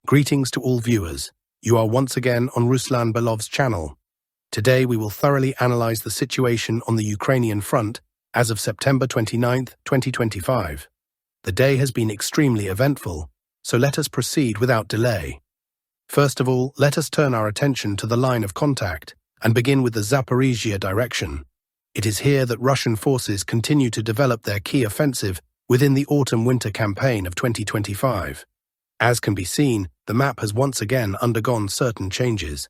Greetings to all viewers. You are once again on Ruslan Belov's channel. Today we will thoroughly analyze the situation on the Ukrainian front as of September 29, 2025. The day has been extremely eventful, so let us proceed without delay. First of all, let us turn our attention to the line of contact and begin with the Zaporizhzhia direction. It is here that Russian forces continue to develop their key offensive within the autumn-winter campaign of 2025. As can be seen, the map has once again undergone certain changes.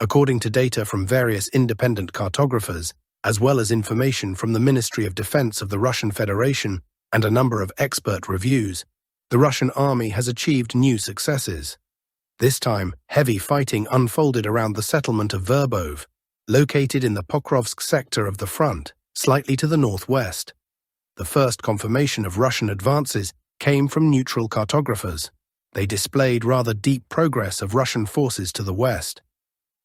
According to data from various independent cartographers, as well as information from the Ministry of Defense of the Russian Federation and a number of expert reviews, the Russian army has achieved new successes. This time, heavy fighting unfolded around the settlement of Verbove, located in the Pokrovsk sector of the front, slightly to the northwest. The first confirmation of Russian advances came from neutral cartographers. They displayed rather deep progress of Russian forces to the west.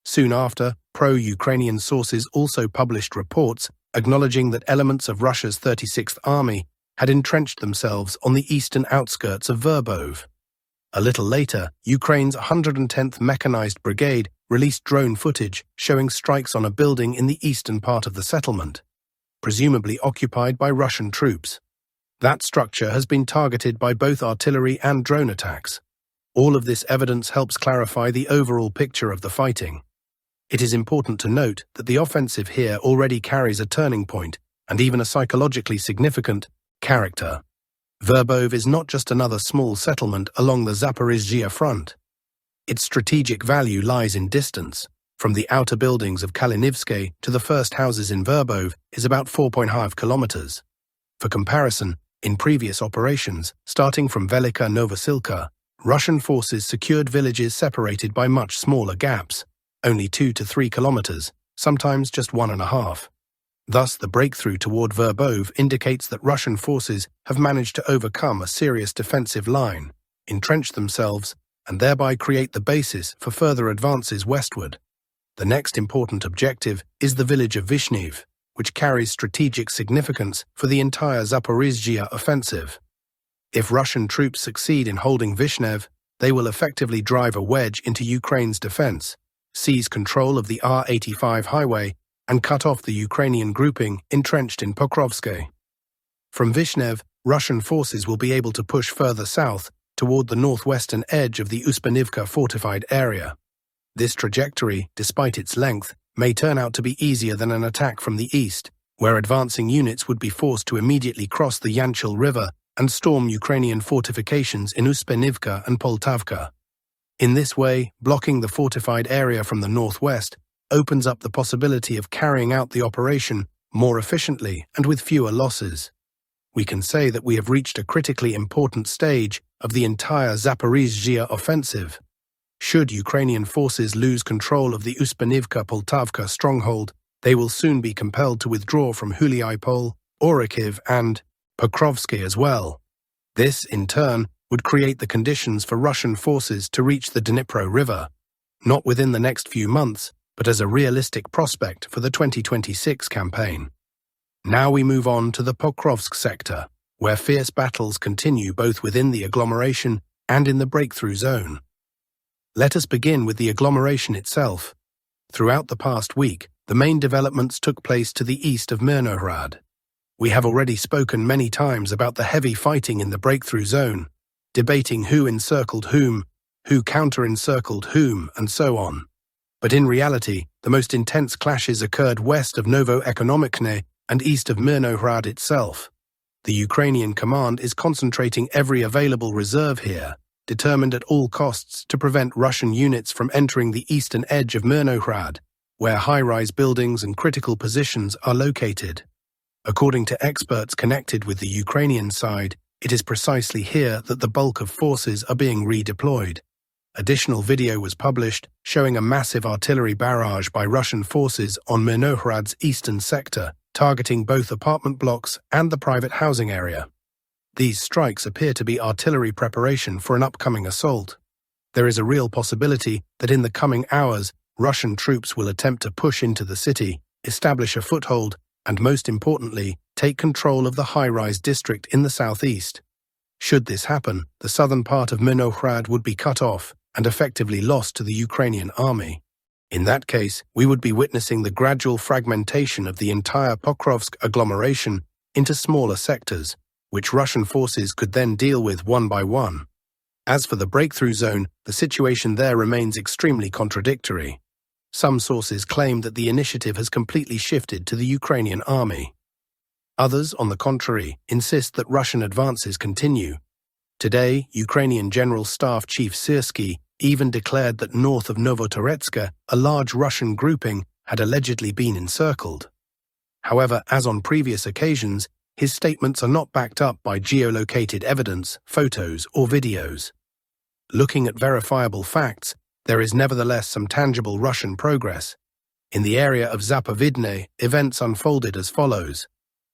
Soon after, pro-Ukrainian sources also published reports acknowledging that elements of Russia's 36th Army had entrenched themselves on the eastern outskirts of Verbove. A little later, Ukraine's 110th Mechanized Brigade released drone footage showing strikes on a building in the eastern part of the settlement, presumably occupied by Russian troops. That structure has been targeted by both artillery and drone attacks. All of this evidence helps clarify the overall picture of the fighting. It is important to note that the offensive here already carries a turning point and even a psychologically significant character. Verbove is not just another small settlement along the Zaporizhzhia front. Its strategic value lies in distance. From the outer buildings of Konstantinivka to the first houses in Verbove is about 4.5 kilometers. For comparison, in previous operations, starting from Velika Novosilka, Russian forces secured villages separated by much smaller gaps, only 2 to 3 kilometers, sometimes just 1.5. Thus, the breakthrough toward Verbove indicates that Russian forces have managed to overcome a serious defensive line, entrench themselves, and thereby create the basis for further advances westward. The next important objective is the village of Vishnev, which carries strategic significance for the entire Zaporizhzhia offensive. If Russian troops succeed in holding Vishnev, they will effectively drive a wedge into Ukraine's defense, seize control of the R85 highway, and cut off the Ukrainian grouping entrenched in Pokrovsk. From Vishnev, Russian forces will be able to push further south toward the northwestern edge of the Kupiansk fortified area. This trajectory, despite its length, may turn out to be easier than an attack from the east, where advancing units would be forced to immediately cross the Yanchel River and storm Ukrainian fortifications in Kupiansk and Poltavka. In this way, blocking the fortified area from the northwest opens up the possibility of carrying out the operation more efficiently and with fewer losses. We can say that we have reached a critically important stage of the entire Zaporizhzhia offensive. Should Ukrainian forces lose control of the Kupiansk-Poltavka stronghold, they will soon be compelled to withdraw from Huliaipol, Orikhiv, and Pokrovsk as well. This, in turn, would create the conditions for Russian forces to reach the Dnipro River, not within the next few months, but as a realistic prospect for the 2026 campaign. Now we move on to the Pokrovsk sector, where fierce battles continue both within the agglomeration and in the breakthrough zone. Let us begin with the agglomeration itself. Throughout the past week, the main developments took place to the east of Mirnohrad. We have already spoken many times about the heavy fighting in the breakthrough zone, debating who encircled whom, who counter-encircled whom, and so on. But in reality, the most intense clashes occurred west of Novoekonomikne and east of Mirnohrad itself. The Ukrainian command is concentrating every available reserve here, determined at all costs to prevent Russian units from entering the eastern edge of Mirnohrad, where high-rise buildings and critical positions are located. According to experts connected with the Ukrainian side, it is precisely here that the bulk of forces are being redeployed. Additional video was published showing a massive artillery barrage by Russian forces on Mirnohrad's eastern sector, targeting both apartment blocks and the private housing area. These strikes appear to be artillery preparation for an upcoming assault. There is a real possibility that in the coming hours, Russian troops will attempt to push into the city, establish a foothold, and most importantly, take control of the high-rise district in the southeast. Should this happen, the southern part of Mirnohrad would be cut off, and effectively lost to the Ukrainian army. In that case, we would be witnessing the gradual fragmentation of the entire Pokrovsk agglomeration into smaller sectors, which Russian forces could then deal with one by one. As for the breakthrough zone, the situation there remains extremely contradictory. Some sources claim that the initiative has completely shifted to the Ukrainian army. Others, on the contrary, insist that Russian advances continue. Today, Ukrainian General Staff Chief Siversk even declared that north of Novotoretsk, a large Russian grouping had allegedly been encircled. However, as on previous occasions, his statements are not backed up by geolocated evidence, photos, or videos. Looking at verifiable facts, there is nevertheless some tangible Russian progress. In the area of Zaporizhzhia, events unfolded as follows.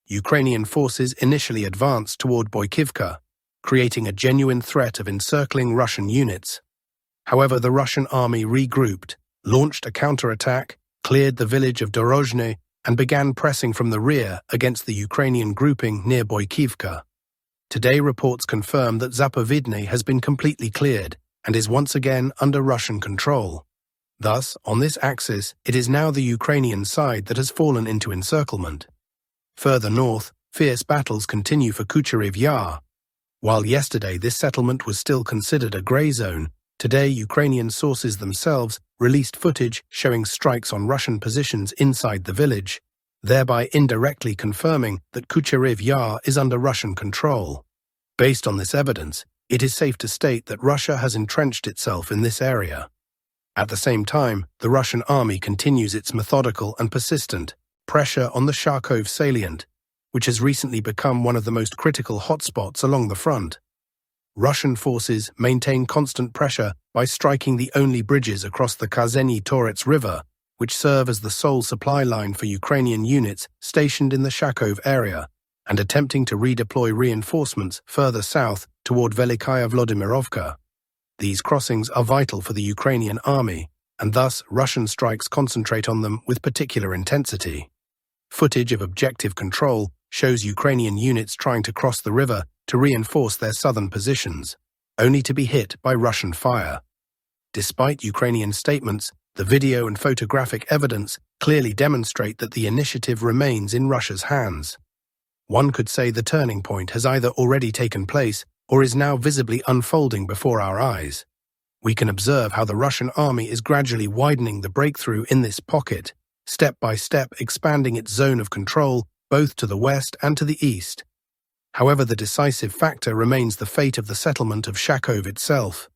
Ukrainian forces initially advanced toward Pokrovsk, creating a genuine threat of encircling Russian units. However, the Russian army regrouped, launched a counterattack, cleared the village of Dorozhny, and began pressing from the rear against the Ukrainian grouping near Pokrovsk. Today, reports confirm that Zaporizhzhia has been completely cleared and is once again under Russian control. Thus, on this axis, it is now the Ukrainian side that has fallen into encirclement. Further north, fierce battles continue for Kupiansk. While yesterday this settlement was still considered a grey zone, today Ukrainian sources themselves released footage showing strikes on Russian positions inside the village, thereby indirectly confirming that Kupiansk is under Russian control. Based on this evidence, it is safe to state that Russia has entrenched itself in this area. At the same time, the Russian army continues its methodical and persistent pressure on the Kharkov salient, which has recently become one of the most critical hotspots along the front. Russian forces maintain constant pressure by striking the only bridges across the Kazeni-Torets River, which serve as the sole supply line for Ukrainian units stationed in the Kharkov area, and attempting to redeploy reinforcements further south toward Velikaya Vladimirovka. These crossings are vital for the Ukrainian army, and thus Russian strikes concentrate on them with particular intensity. Footage of objective control shows Ukrainian units trying to cross the river to reinforce their southern positions, only to be hit by Russian fire. Despite Ukrainian statements, the video and photographic evidence clearly demonstrate that the initiative remains in Russia's hands. One could say the turning point has either already taken place or is now visibly unfolding before our eyes. We can observe how the Russian army is gradually widening the breakthrough in this pocket, step by step expanding its zone of control both to the west and to the east. However, the decisive factor remains the fate of the settlement of Kharkov itself.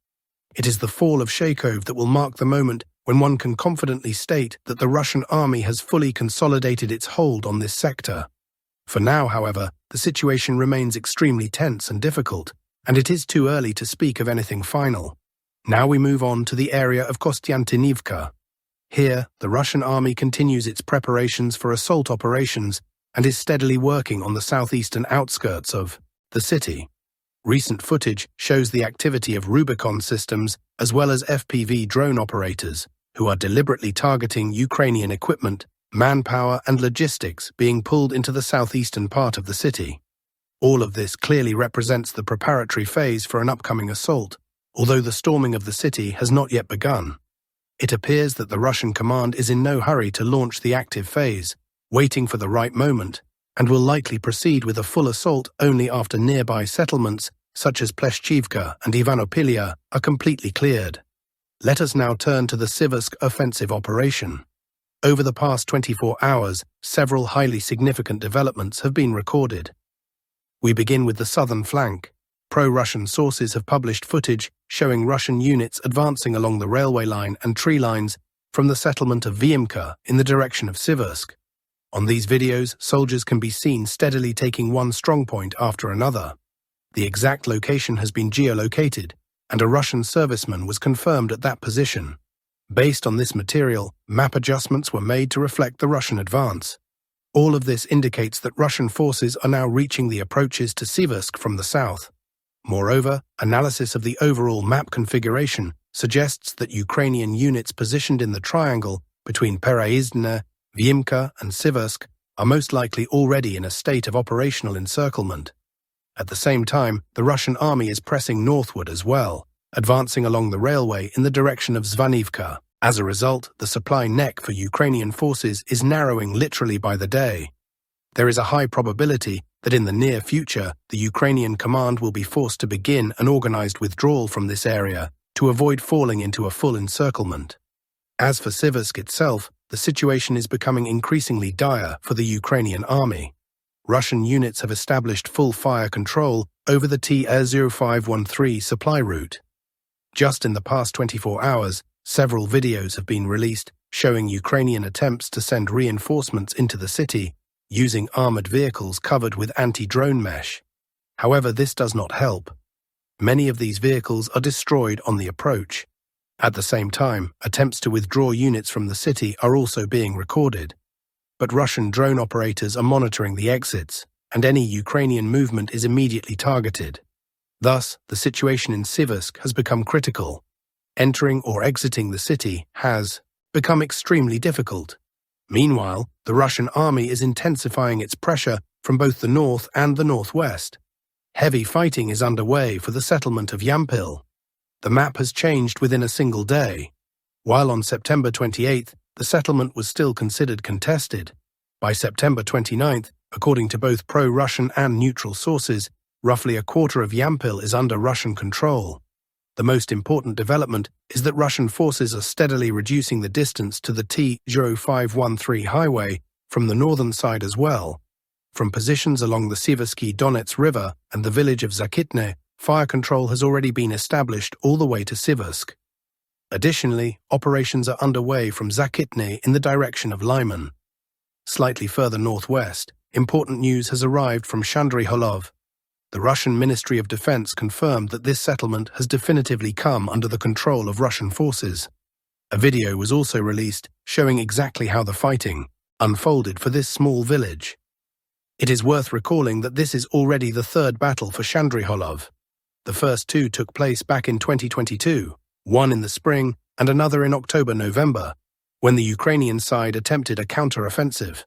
It is the fall of Kharkov that will mark the moment when one can confidently state that the Russian army has fully consolidated its hold on this sector. For now, however, the situation remains extremely tense and difficult, and it is too early to speak of anything final. Now we move on to the area of Konstantinivka. Here, the Russian army continues its preparations for assault operations and is steadily working on the southeastern outskirts of the city. Recent footage shows the activity of Rubicon systems as well as FPV drone operators, who are deliberately targeting Ukrainian equipment, manpower and logistics being pulled into the southeastern part of the city. All of this clearly represents the preparatory phase for an upcoming assault, although the storming of the city has not yet begun. It appears that the Russian command is in no hurry to launch the active phase, waiting for the right moment, and will likely proceed with a full assault only after nearby settlements such as Pleshchivka and Ivanopilia are completely cleared. Let us now turn to the Siversk offensive operation. Over the past 24 hours, several highly significant developments have been recorded. We begin with the southern flank. Pro-Russian sources have published footage showing Russian units advancing along the railway line and tree lines from the settlement of Vyimka in the direction of Siversk. On these videos, soldiers can be seen steadily taking one strongpoint after another. The exact location has been geolocated, and a Russian serviceman was confirmed at that position. Based on this material, map adjustments were made to reflect the Russian advance. All of this indicates that Russian forces are now reaching the approaches to Siversk from the south. Moreover, analysis of the overall map configuration suggests that Ukrainian units positioned in the triangle between Pereizhne, Vyimka and Siversk are most likely already in a state of operational encirclement. At the same time, the Russian army is pressing northward as well, advancing along the railway in the direction of Zvanivka. As a result, the supply neck for Ukrainian forces is narrowing literally by the day. There is a high probability that in the near future, the Ukrainian command will be forced to begin an organized withdrawal from this area to avoid falling into a full encirclement. As for Siversk itself, the situation is becoming increasingly dire for the Ukrainian army. Russian units have established full fire control over the TR-0513 supply route. Just in the past 24 hours, several videos have been released showing Ukrainian attempts to send reinforcements into the city using armored vehicles covered with anti-drone mesh. However, this does not help. Many of these vehicles are destroyed on the approach. At the same time, attempts to withdraw units from the city are also being recorded. But Russian drone operators are monitoring the exits, and any Ukrainian movement is immediately targeted. Thus, the situation in Siversk has become critical. Entering or exiting the city has become extremely difficult. Meanwhile, the Russian army is intensifying its pressure from both the north and the northwest. Heavy fighting is underway for the settlement of Yampil. The map has changed within a single day. While on September 28th, the settlement was still considered contested. By September 29th, according to both pro-Russian and neutral sources, roughly a quarter of Yampil is under Russian control. The most important development is that Russian forces are steadily reducing the distance to the T-0513 highway from the northern side as well. From positions along the Siversky Donets River and the village of Zakitne, fire control has already been established all the way to Siversk. Additionally, operations are underway from Zakitne in the direction of Lyman. Slightly further northwest, important news has arrived from Chandriholov. The Russian Ministry of Defense confirmed that this settlement has definitively come under the control of Russian forces. A video was also released showing exactly how the fighting unfolded for this small village. It is worth recalling that this is already the third battle for Chandriholov. The first two took place back in 2022, one in the spring and another in October-November, when the Ukrainian side attempted a counter-offensive.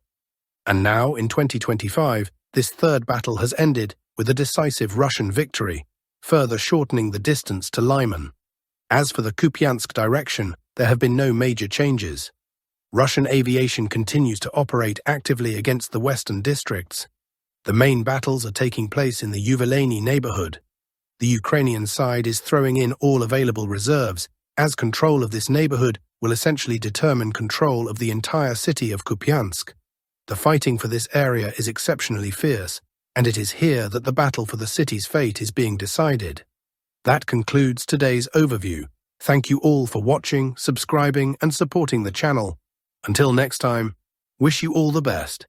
And now, in 2025, this third battle has ended with a decisive Russian victory, further shortening the distance to Lyman. As for the Kupiansk direction, there have been no major changes. Russian aviation continues to operate actively against the western districts. The main battles are taking place in the Yuveleny neighborhood. The Ukrainian side is throwing in all available reserves, as control of this neighborhood will essentially determine control of the entire city of Kupiansk. The fighting for this area is exceptionally fierce, and it is here that the battle for the city's fate is being decided. That concludes today's overview. Thank you all for watching, subscribing, and supporting the channel. Until next time, wish you all the best.